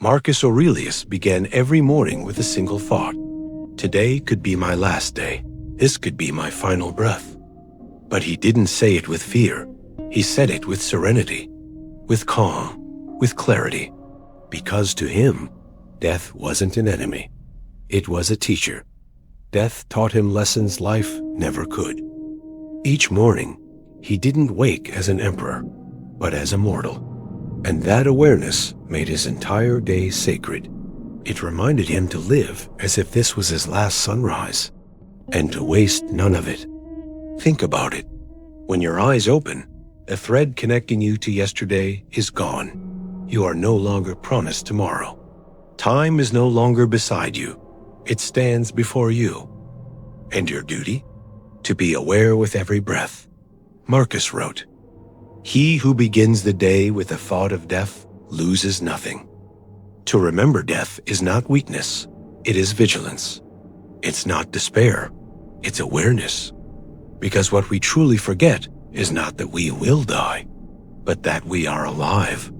Marcus Aurelius began every morning with a single thought. Today could be my last day. This could be my final breath. But he didn't say it with fear. He said it with serenity, with calm, with clarity. Because to him, death wasn't an enemy. It was a teacher. Death taught him lessons life never could. Each morning, he didn't wake as an emperor, but as a mortal. And that awareness made his entire day sacred. It reminded him to live as if this was his last sunrise, and to waste none of it. Think about it. When your eyes open, a thread connecting you to yesterday is gone. You are no longer promised tomorrow. Time is no longer beside you. It stands before you. And your duty? To be aware with every breath. Marcus wrote, "He who begins the day with the thought of death loses nothing." To remember death is not weakness, it is vigilance. It's not despair, it's awareness. Because what we truly forget is not that we will die, but that we are alive.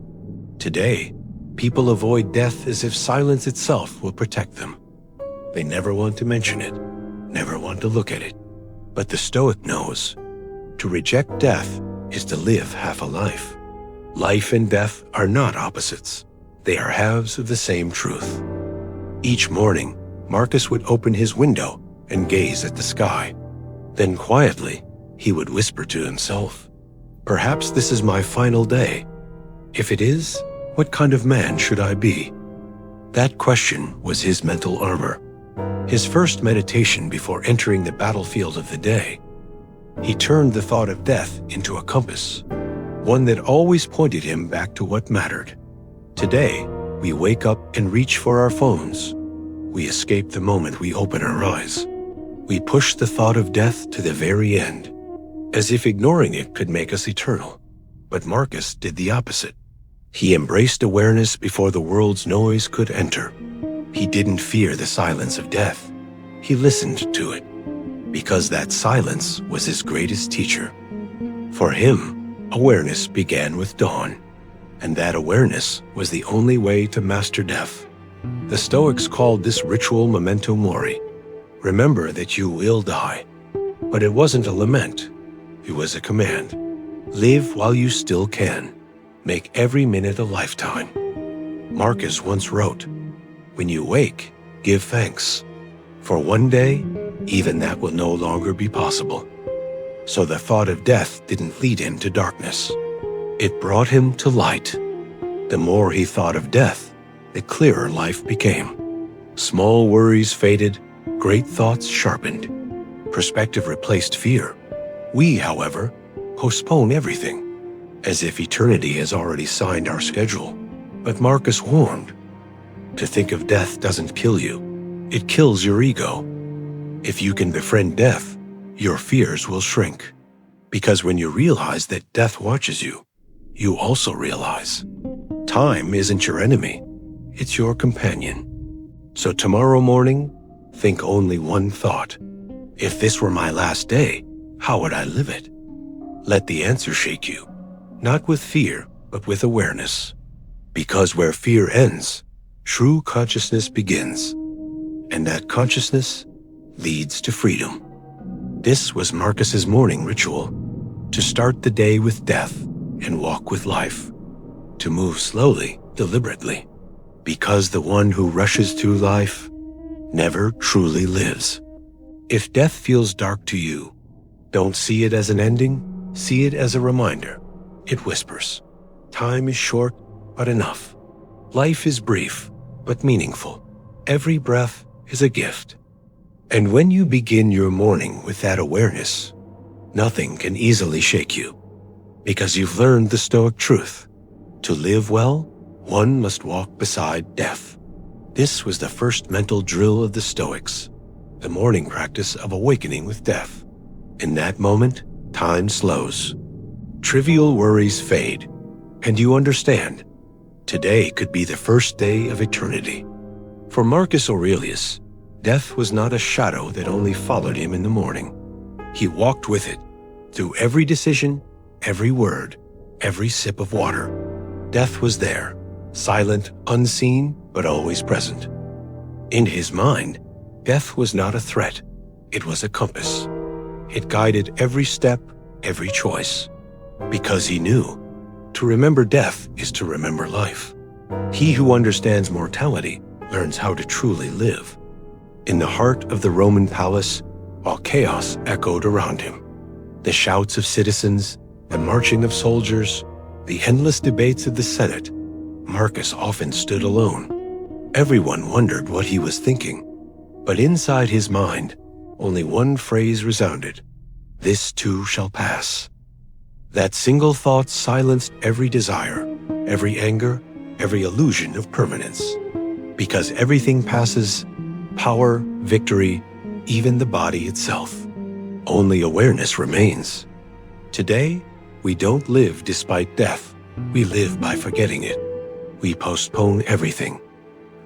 Today, people avoid death as if silence itself will protect them. They never want to mention it, never want to look at it. But the Stoic knows, to reject death is to live half a life. Life and death are not opposites. They are halves of the same truth. Each morning, Marcus would open his window and gaze at the sky. Then quietly, he would whisper to himself, "Perhaps this is my final day. If it is, what kind of man should I be?" That question was his mental armor, his first meditation before entering the battlefield of the day. He turned the thought of death into a compass, one that always pointed him back to what mattered. Today, we wake up and reach for our phones. We escape the moment we open our eyes. We push the thought of death to the very end, as if ignoring it could make us eternal. But Marcus did the opposite. He embraced awareness before the world's noise could enter. He didn't fear the silence of death. He listened to it, because that silence was his greatest teacher. For him, awareness began with dawn, and that awareness was the only way to master death. The Stoics called this ritual Memento Mori. Remember that you will die. But it wasn't a lament. It was a command. Live while you still can. Make every minute a lifetime. Marcus once wrote, "When you wake, give thanks. For one day, even that will no longer be possible." So the thought of death didn't lead him to darkness. It brought him to light. The more he thought of death, the clearer life became. Small worries faded, great thoughts sharpened. Perspective replaced fear. We, however, postpone everything, as if eternity has already signed our schedule. But Marcus warned, to think of death doesn't kill you. It kills your ego. If you can befriend death, your fears will shrink. Because when you realize that death watches you, you also realize time isn't your enemy, it's your companion. So tomorrow morning, think only one thought. If this were my last day, how would I live it? Let the answer shake you, not with fear, but with awareness. Because where fear ends, true consciousness begins. And that consciousness leads to freedom. This was Marcus's morning ritual, to start the day with death and walk with life, to move slowly, deliberately, because the one who rushes through life never truly lives. If death feels dark to you, don't see it as an ending, see it as a reminder. It whispers, time is short, but enough. Life is brief, but meaningful. Every breath is a gift. And when you begin your morning with that awareness, nothing can easily shake you, because you've learned the Stoic truth. To live well, one must walk beside death. This was the first mental drill of the Stoics, the morning practice of awakening with death. In that moment, time slows. Trivial worries fade, and you understand, today could be the first day of eternity. For Marcus Aurelius, death was not a shadow that only followed him in the morning. He walked with it, through every decision, every word, every sip of water. Death was there, silent, unseen, but always present. In his mind, death was not a threat, it was a compass. It guided every step, every choice, because he knew to remember death is to remember life. He who understands mortality learns how to truly live. In the heart of the Roman palace, while chaos echoed around him, the shouts of citizens, the marching of soldiers, the endless debates of the Senate, Marcus often stood alone. Everyone wondered what he was thinking, but inside his mind, only one phrase resounded: "This too shall pass." That single thought silenced every desire, every anger, every illusion of permanence. Because everything passes, power, victory, even the body itself. Only awareness remains. Today, we don't live despite death. We live by forgetting it. We postpone everything.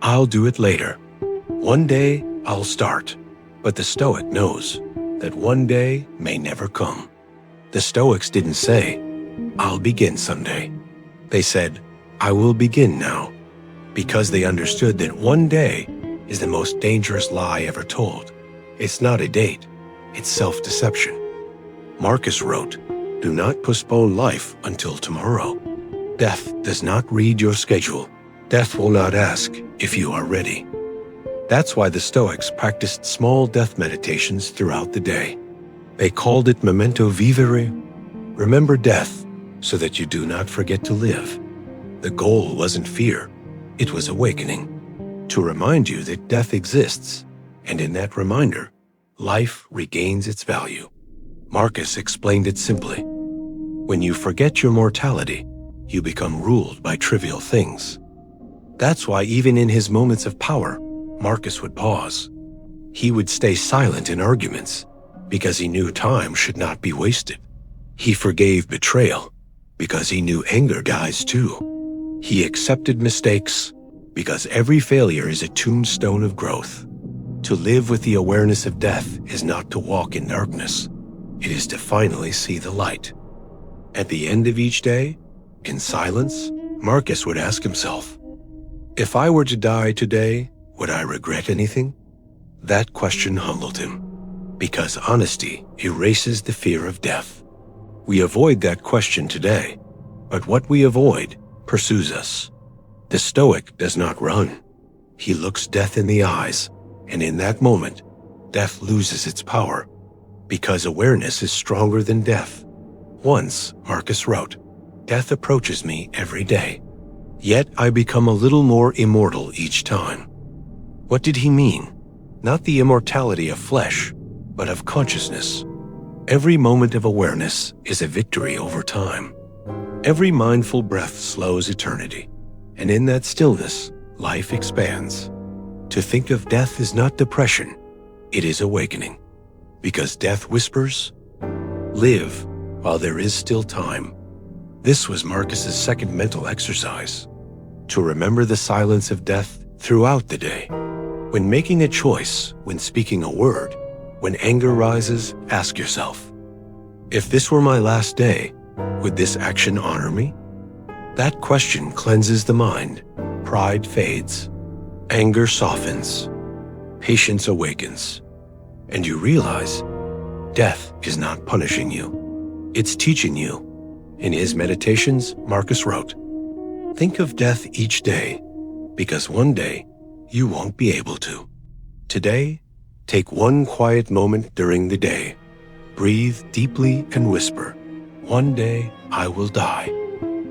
I'll do it later. One day, I'll start. But the Stoic knows that one day may never come. The Stoics didn't say, "I'll begin someday." They said, "I will begin now," because they understood that one day is the most dangerous lie ever told. It's not a date, it's self-deception. Marcus wrote, "Do not postpone life until tomorrow." Death does not read your schedule. Death will not ask if you are ready. That's why the Stoics practiced small death meditations throughout the day. They called it Memento Mori, remember death, so that you do not forget to live. The goal wasn't fear, it was awakening, to remind you that death exists, and in that reminder, life regains its value. Marcus explained it simply. When you forget your mortality, you become ruled by trivial things. That's why even in his moments of power, Marcus would pause. He would stay silent in arguments, because he knew time should not be wasted. He forgave betrayal, because he knew anger dies too. He accepted mistakes, because every failure is a tombstone of growth. To live with the awareness of death is not to walk in darkness. It is to finally see the light. At the end of each day, in silence, Marcus would ask himself, "If I were to die today, would I regret anything?" That question humbled him, because honesty erases the fear of death. We avoid that question today, but what we avoid pursues us. The Stoic does not run. He looks death in the eyes, and in that moment, death loses its power, because awareness is stronger than death. Once, Marcus wrote, "Death approaches me every day, yet I become a little more immortal each time." What did he mean? Not the immortality of flesh, but of consciousness. Every moment of awareness is a victory over time. Every mindful breath slows eternity, and in that stillness, life expands. To think of death is not depression, it is awakening. Because death whispers, "Live while there is still time." This was Marcus's second mental exercise, to remember the silence of death throughout the day. When making a choice, when speaking a word, when anger rises, ask yourself, "If this were my last day, would this action honor me?" That question cleanses the mind. Pride fades. Anger softens. Patience awakens. And you realize death is not punishing you. It's teaching you. In his meditations, Marcus wrote, "Think of death each day, because one day you won't be able to." Today, take one quiet moment during the day. Breathe deeply and whisper, "One day I will die."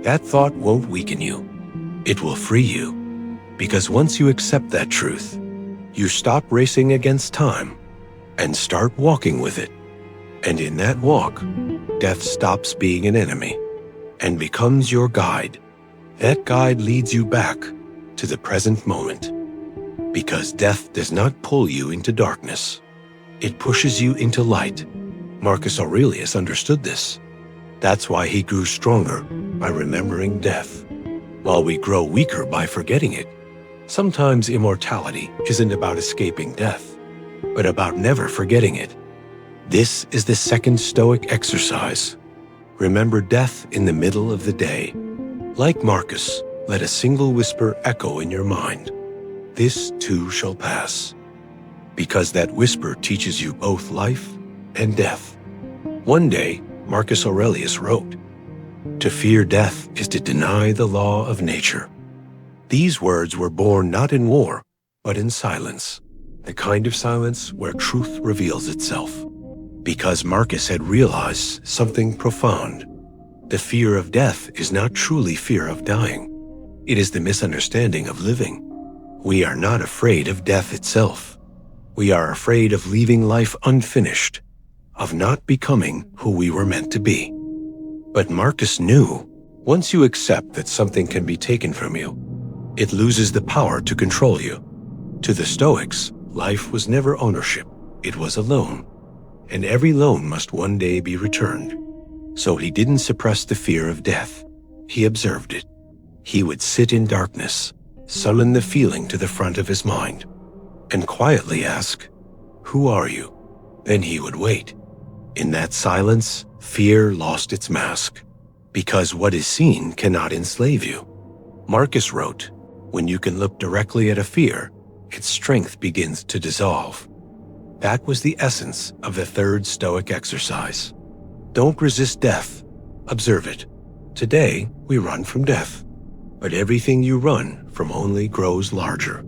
That thought won't weaken you. It will free you. Because once you accept that truth, you stop racing against time and start walking with it. And in that walk, death stops being an enemy and becomes your guide. That guide leads you back to the present moment. Because death does not pull you into darkness. It pushes you into light. Marcus Aurelius understood this. That's why he grew stronger by remembering death, while we grow weaker by forgetting it. Sometimes immortality isn't about escaping death, but about never forgetting it. This is the second Stoic exercise. Remember death in the middle of the day. Like Marcus, let a single whisper echo in your mind. This too shall pass. Because that whisper teaches you both life and death. One day, Marcus Aurelius wrote, "To fear death is to deny the law of nature." These words were born not in war, but in silence, the kind of silence where truth reveals itself. Because Marcus had realized something profound. The fear of death is not truly fear of dying. It is the misunderstanding of living. We are not afraid of death itself. We are afraid of leaving life unfinished, of not becoming who we were meant to be. But Marcus knew, once you accept that something can be taken from you, it loses the power to control you. To the Stoics, life was never ownership, it was a loan, and every loan must one day be returned. So he didn't suppress the fear of death, he observed it. He would sit in darkness, summon the feeling to the front of his mind, and quietly ask, "Who are you?" Then he would wait. In that silence, fear lost its mask, because what is seen cannot enslave you. Marcus wrote, "When you can look directly at a fear, its strength begins to dissolve." That was the essence of the third Stoic exercise. Don't resist death, observe it. Today, we run from death, but everything you run from only grows larger.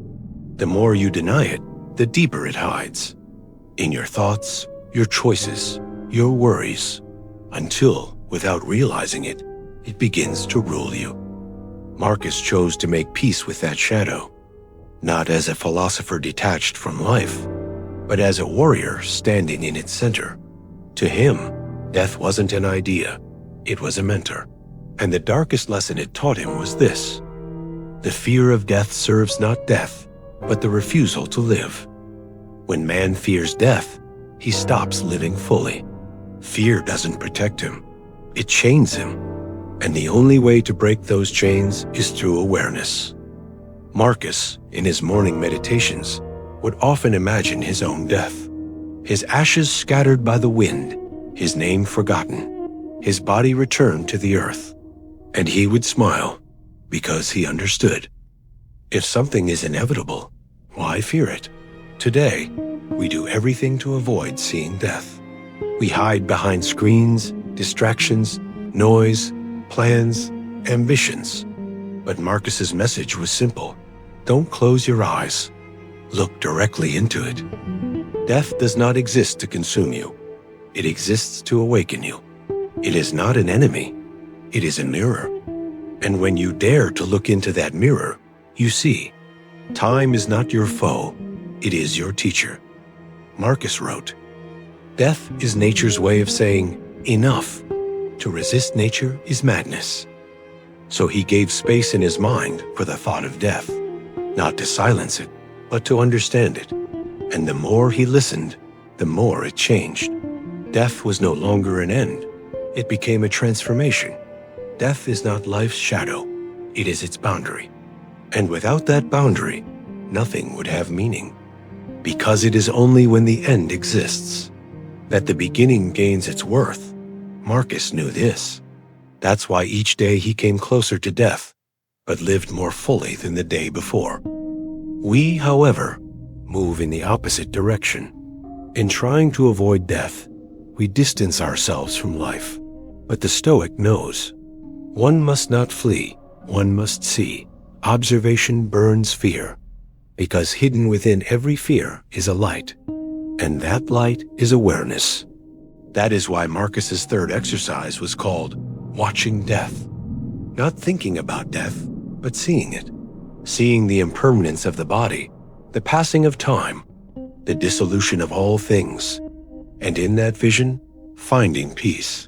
The more you deny it, the deeper it hides. In your thoughts, your choices, your worries, until, without realizing it, it begins to rule you. Marcus chose to make peace with that shadow, not as a philosopher detached from life, but as a warrior standing in its center. To him, death wasn't an idea, it was a mentor. And the darkest lesson it taught him was this: the fear of death serves not death, but the refusal to live. When man fears death, he stops living fully. Fear doesn't protect him, it chains him. And the only way to break those chains is through awareness. Marcus, in his morning meditations, would often imagine his own death. His ashes scattered by the wind, his name forgotten, his body returned to the earth. And he would smile, because he understood. If something is inevitable, why fear it? Today, we do everything to avoid seeing death. We hide behind screens, distractions, noise, plans, ambitions. But Marcus's message was simple. Don't close your eyes. Look directly into it. Death does not exist to consume you. It exists to awaken you. It is not an enemy. It is a mirror. And when you dare to look into that mirror, you see, time is not your foe. It is your teacher. Marcus wrote, "Death is nature's way of saying, 'Enough.' To resist nature is madness." So he gave space in his mind for the thought of death, not to silence it, but to understand it. And the more he listened, the more it changed. Death was no longer an end. It became a transformation. Death is not life's shadow. It is its boundary. And without that boundary, nothing would have meaning. Because it is only when the end exists that the beginning gains its worth. Marcus knew this. That's why each day he came closer to death, but lived more fully than the day before. We, however, move in the opposite direction. In trying to avoid death, we distance ourselves from life. But the Stoic knows. One must not flee, one must see. Observation burns fear, because hidden within every fear is a light, and that light is awareness. That is why Marcus's third exercise was called watching death. Not thinking about death, but seeing it. Seeing the impermanence of the body, the passing of time, the dissolution of all things, and in that vision, finding peace.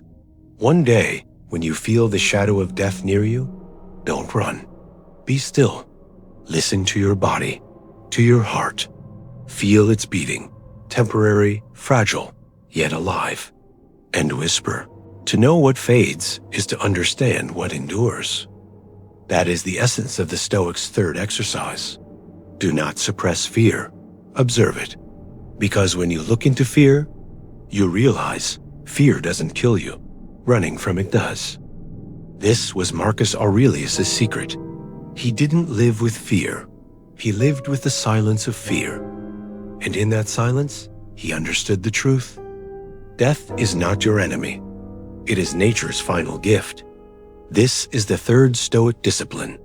One day, when you feel the shadow of death near you, don't run. Be still. Listen to your body, to your heart. Feel its beating, temporary, fragile, yet alive. And whisper. To know what fades is to understand what endures. That is the essence of the Stoics' third exercise. Do not suppress fear. Observe it. Because when you look into fear, you realize fear doesn't kill you. Running from it does. This was Marcus Aurelius' secret. He didn't live with fear. He lived with the silence of fear. And in that silence, he understood the truth. Death is not your enemy. It is nature's final gift. This is the third Stoic discipline,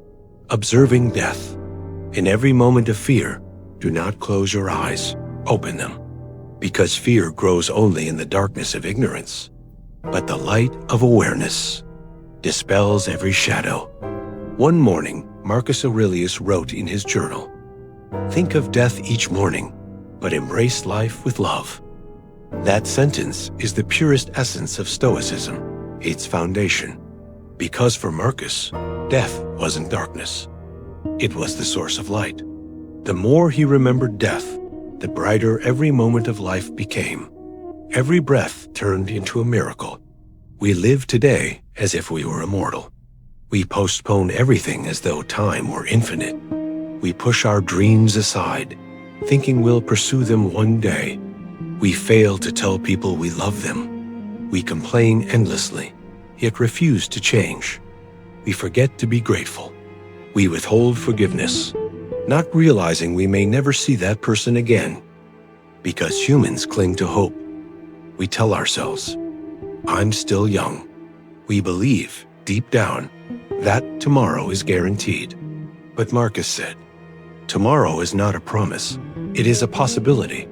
observing death. In every moment of fear, do not close your eyes, open them, because fear grows only in the darkness of ignorance. But the light of awareness dispels every shadow. One morning, Marcus Aurelius wrote in his journal, "Think of death each morning, but embrace life with love." That sentence is the purest essence of Stoicism, its foundation. Because for Marcus, death wasn't darkness. It was the source of light. The more he remembered death, the brighter every moment of life became. Every breath turned into a miracle. We live today as if we were immortal. We postpone everything as though time were infinite. We push our dreams aside, thinking we'll pursue them one day. We fail to tell people we love them. We complain endlessly, yet refuse to change. We forget to be grateful. We withhold forgiveness, not realizing we may never see that person again. Because humans cling to hope, we tell ourselves, "I'm still young." We believe, deep down, that tomorrow is guaranteed. But Marcus said, tomorrow is not a promise, it is a possibility.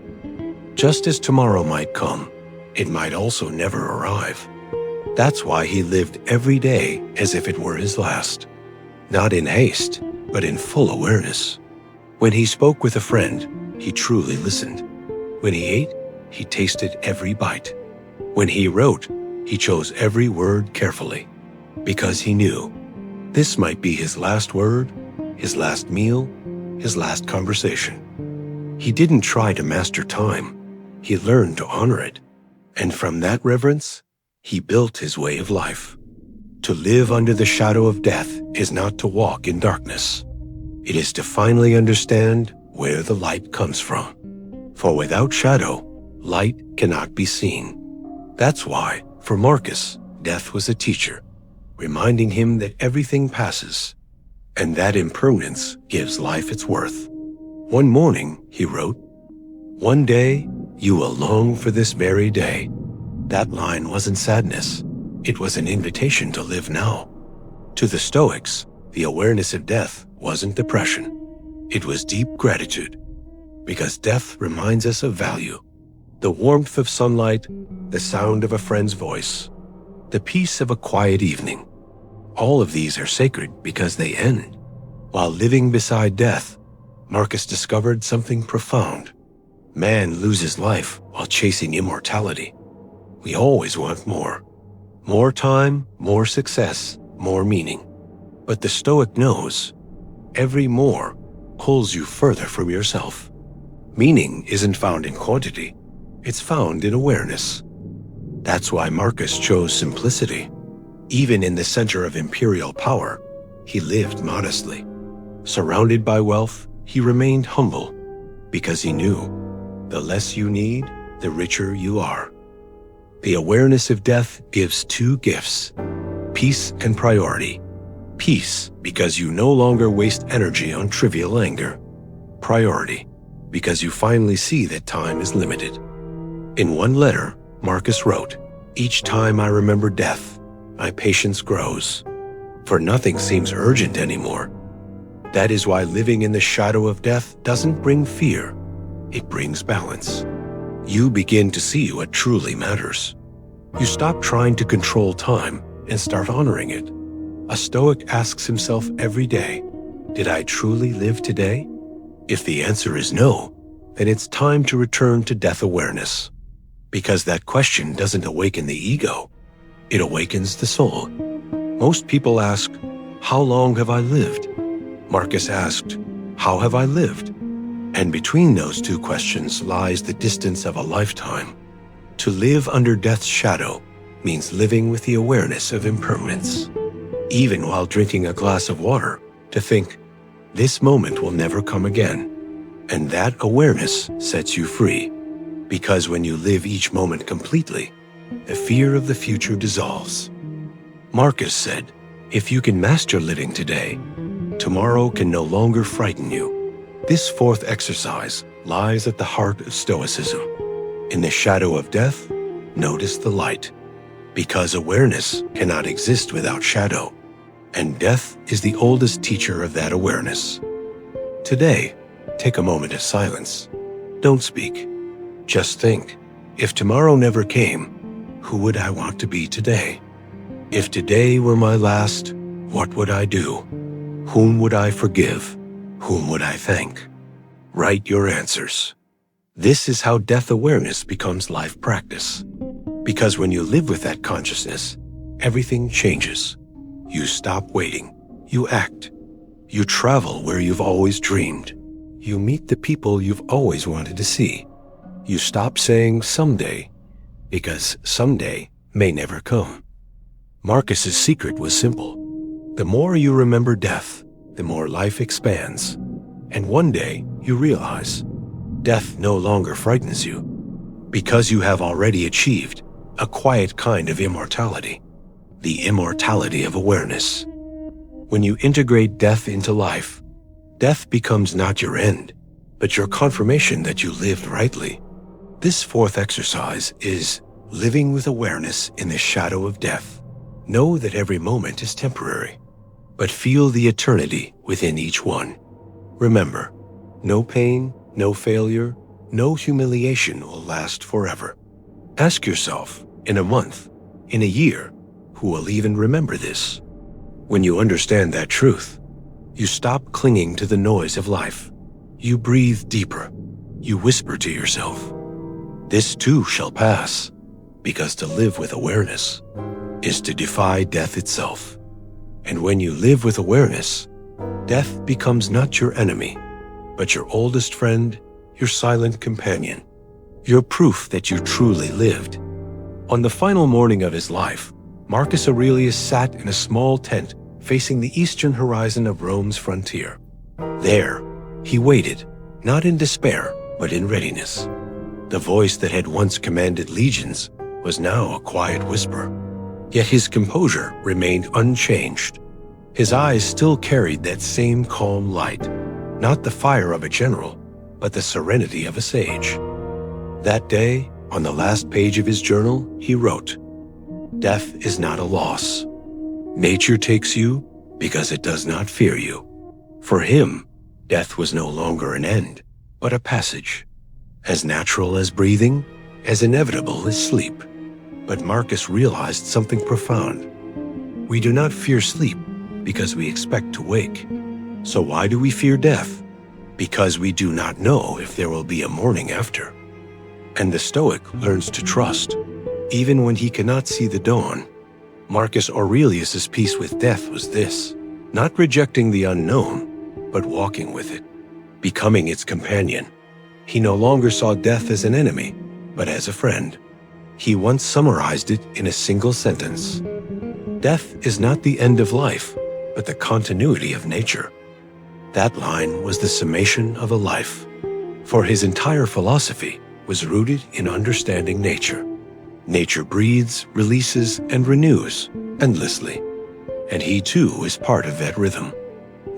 Just as tomorrow might come, it might also never arrive. That's why he lived every day as if it were his last. Not in haste, but in full awareness. When he spoke with a friend, he truly listened. When he ate, he tasted every bite. When he wrote, he chose every word carefully, because he knew this might be his last word, his last meal, his last conversation. He didn't try to master time. He learned to honor it. And from that reverence, he built his way of life. To live under the shadow of death is not to walk in darkness. It is to finally understand where the light comes from. For without shadow, light cannot be seen. That's why, for Marcus, death was a teacher, reminding him that everything passes, and that impermanence gives life its worth. One morning, he wrote, "One day, you will long for this very day." That line wasn't sadness. It was an invitation to live now. To the Stoics, the awareness of death wasn't depression. It was deep gratitude, because death reminds us of value. The warmth of sunlight, the sound of a friend's voice, the peace of a quiet evening. All of these are sacred because they end. While living beside death, Marcus discovered something profound. Man loses life while chasing immortality. We always want more. More time, more success, more meaning. But the Stoic knows every more pulls you further from yourself. Meaning isn't found in quantity. It's found in awareness. That's why Marcus chose simplicity. Even in the center of imperial power, he lived modestly. Surrounded by wealth, he remained humble because he knew the less you need, the richer you are. The awareness of death gives two gifts, peace and priority. Peace, because you no longer waste energy on trivial anger. Priority, because you finally see that time is limited. In one letter, Marcus wrote, "Each time I remember death, my patience grows, for nothing seems urgent anymore." That is why living in the shadow of death doesn't bring fear, it brings balance. You begin to see what truly matters. You stop trying to control time and start honoring it. A Stoic asks himself every day, did I truly live today? If the answer is no, then it's time to return to death awareness. Because that question doesn't awaken the ego, it awakens the soul. Most people ask, how long have I lived? Marcus asked, how have I lived? And between those two questions lies the distance of a lifetime. To live under death's shadow means living with the awareness of impermanence. Even while drinking a glass of water, to think, this moment will never come again. And that awareness sets you free. Because when you live each moment completely, the fear of the future dissolves. Marcus said, if you can master living today, Tomorrow can no longer frighten you. This fourth exercise lies at the heart of Stoicism. In the shadow of death, notice the light, because awareness cannot exist without shadow, and death is the oldest teacher of that awareness. Today, take a moment of silence. Don't speak. Just think, if tomorrow never came, who would I want to be today? If today were my last, what would I do? Whom would I forgive? Whom would I thank? Write your answers. This is how death awareness becomes life practice. Because when you live with that consciousness, everything changes. You stop waiting. You act. You travel where you've always dreamed. You meet the people you've always wanted to see. You stop saying someday, because someday may never come. Marcus's secret was simple. The more you remember death, the more life expands. And one day you realize death no longer frightens you, because you have already achieved a quiet kind of immortality, the immortality of awareness. When you integrate death into life, death becomes not your end, but your confirmation that you lived rightly. This fourth exercise is living with awareness in the shadow of death. Know that every moment is temporary, but feel the eternity within each one. Remember, no pain, no failure, no humiliation will last forever. Ask yourself, in a month, in a year, who will even remember this? When you understand that truth, you stop clinging to the noise of life. You breathe deeper. You whisper to yourself, "This too shall pass," because to live with awareness is to defy death itself. And when you live with awareness, death becomes not your enemy, but your oldest friend, your silent companion, your proof that you truly lived. On the final morning of his life, Marcus Aurelius sat in a small tent facing the eastern horizon of Rome's frontier. There, he waited, not in despair, but in readiness. The voice that had once commanded legions was now a quiet whisper. Yet his composure remained unchanged. His eyes still carried that same calm light, not the fire of a general, but the serenity of a sage. That day, on the last page of his journal, he wrote, "Death is not a loss. Nature takes you because it does not fear you." For him, death was no longer an end, but a passage. As natural as breathing, as inevitable as sleep. But Marcus realized something profound. We do not fear sleep because we expect to wake. So why do we fear death? Because we do not know if there will be a morning after. And the Stoic learns to trust, even when he cannot see the dawn. Marcus Aurelius's peace with death was this: not rejecting the unknown, but walking with it, becoming its companion. He no longer saw death as an enemy, but as a friend. He once summarized it in a single sentence: "Death is not the end of life, but the continuity of nature." That line was the summation of a life, for his entire philosophy was rooted in understanding nature. Nature breathes, releases, and renews endlessly, and he too is part of that rhythm,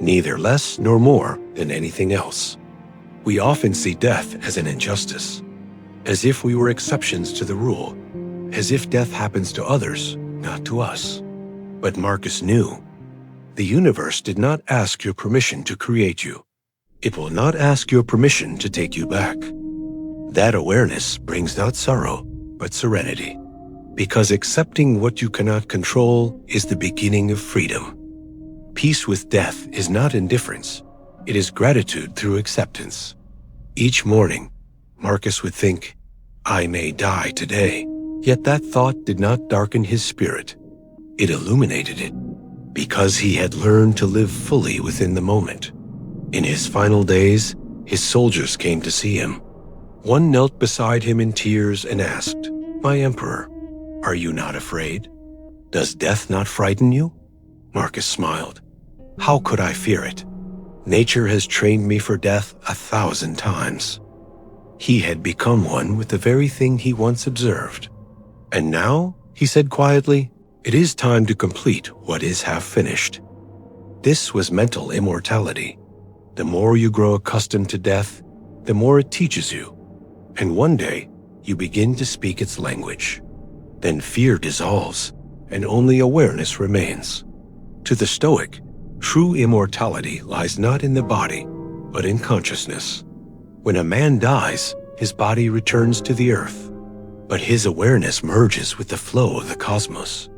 neither less nor more than anything else. We often see death as an injustice, as if we were exceptions to the rule, as if death happens to others, not to us. But Marcus knew, the universe did not ask your permission to create you. It will not ask your permission to take you back. That awareness brings not sorrow, but serenity, because accepting what you cannot control is the beginning of freedom. Peace with death is not indifference. It is gratitude through acceptance. Each morning, Marcus would think, "I may die today." Yet that thought did not darken his spirit. It illuminated it, because he had learned to live fully within the moment. In his final days, his soldiers came to see him. One knelt beside him in tears and asked, "My emperor, are you not afraid? Does death not frighten you?" Marcus smiled. "How could I fear it? Nature has trained me for death 1,000 times." He had become one with the very thing he once observed. "And now," he said quietly, "it is time to complete what is half finished." This was mental immortality. The more you grow accustomed to death, the more it teaches you. And one day, you begin to speak its language. Then fear dissolves, and only awareness remains. To the Stoic, true immortality lies not in the body, but in consciousness. When a man dies, his body returns to the earth, but his awareness merges with the flow of the cosmos.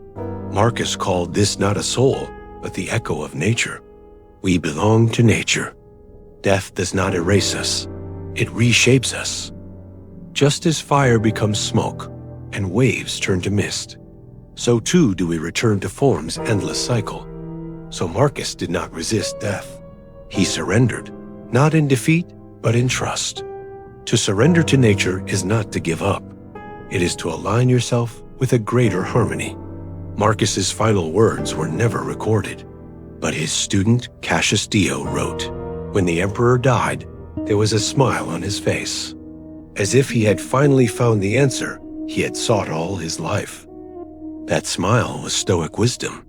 Marcus called this not a soul, but the echo of nature. We belong to nature. Death does not erase us, it reshapes us. Just as fire becomes smoke and waves turn to mist, so too do we return to form's endless cycle. So Marcus did not resist death. He surrendered, not in defeat, but in trust. To surrender to nature is not to give up. It is to align yourself with a greater harmony. Marcus's final words were never recorded, but his student Cassius Dio wrote, "When the emperor died, there was a smile on his face, as if he had finally found the answer he had sought all his life." That smile was Stoic wisdom,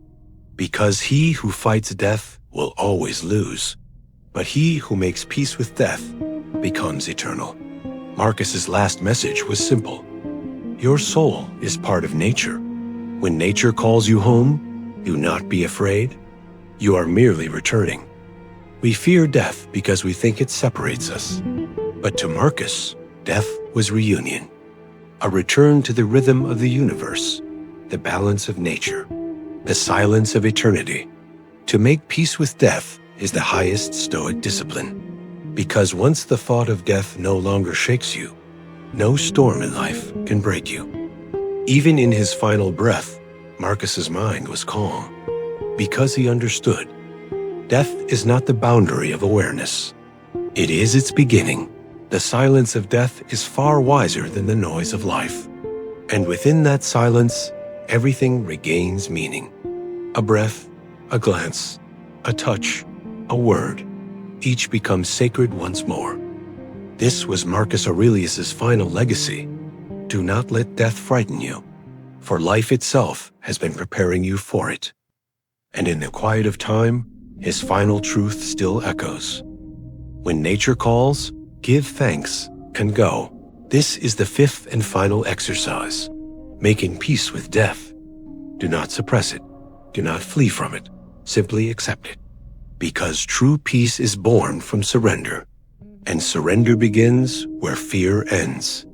because he who fights death will always lose, but he who makes peace with death becomes eternal. Marcus's last message was simple. Your soul is part of nature. When nature calls you home, do not be afraid. You are merely returning. We fear death because we think it separates us. But to Marcus, death was reunion, a return to the rhythm of the universe, the balance of nature, the silence of eternity. To make peace with death is the highest Stoic discipline, because once the thought of death no longer shakes you, no storm in life can break you. Even in his final breath, Marcus's mind was calm, because he understood. Death is not the boundary of awareness. It is its beginning. The silence of death is far wiser than the noise of life. And within that silence, everything regains meaning. A breath, a glance, a touch, a word, each becomes sacred once more. This was Marcus Aurelius's final legacy. Do not let death frighten you, for life itself has been preparing you for it. And in the quiet of time, his final truth still echoes. When nature calls, give thanks and go. This is the fifth and final exercise, making peace with death. Do not suppress it. Do not flee from it. Simply accept it. Because true peace is born from surrender, and surrender begins where fear ends.